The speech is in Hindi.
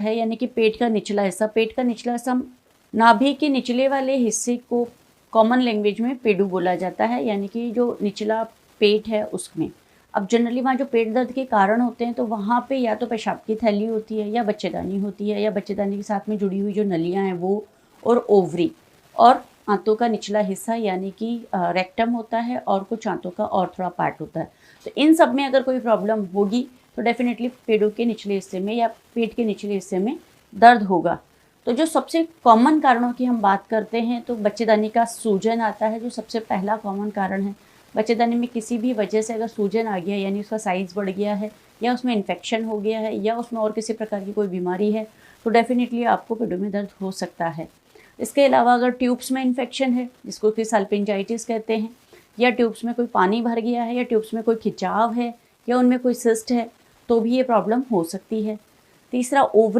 है, यानी कि पेट का निचला हिस्सा। पेट का निचला हिस्सा नाभि के निचले वाले हिस्से को कॉमन लैंग्वेज में पेडू बोला जाता है, यानी कि जो निचला पेट है उसमें। अब जनरली वहाँ जो पेट दर्द के कारण होते हैं तो वहाँ पे या तो पेशाब की थैली होती है या बच्चेदानी होती है, या बच्चेदानी के साथ में जुड़ी हुई जो नलियाँ हैं वो, और ओवरी, और आंतों का निचला हिस्सा यानी कि रेक्टम होता है, और कुछ आंतों का और थोड़ा पार्ट होता है। तो इन सब में अगर कोई प्रॉब्लम होगी तो डेफिनेटली पेड़ों के निचले हिस्से में या पेट के निचले हिस्से में दर्द होगा। तो जो सबसे कॉमन कारणों की हम बात करते हैं तो बच्चेदानी का सूजन आता है, जो सबसे पहला कॉमन कारण है। बच्चेदानी में किसी भी वजह से अगर सूजन आ गया, यानी उसका साइज़ बढ़ गया है, या उसमें इन्फेक्शन हो गया है, या उसमें और किसी प्रकार की कोई बीमारी है, तो डेफिनेटली आपको पेटों में दर्द हो सकता है। इसके अलावा अगर ट्यूब्स में इन्फेक्शन है, जिसको कि सल्पिंजाइटिस कहते हैं, या ट्यूब्स में कोई पानी भर गया है, या ट्यूब्स में कोई खिंचाव है, या उनमें कोई सिस्ट है, तो भी ये प्रॉब्लम हो सकती है। तीसरा, ओवरी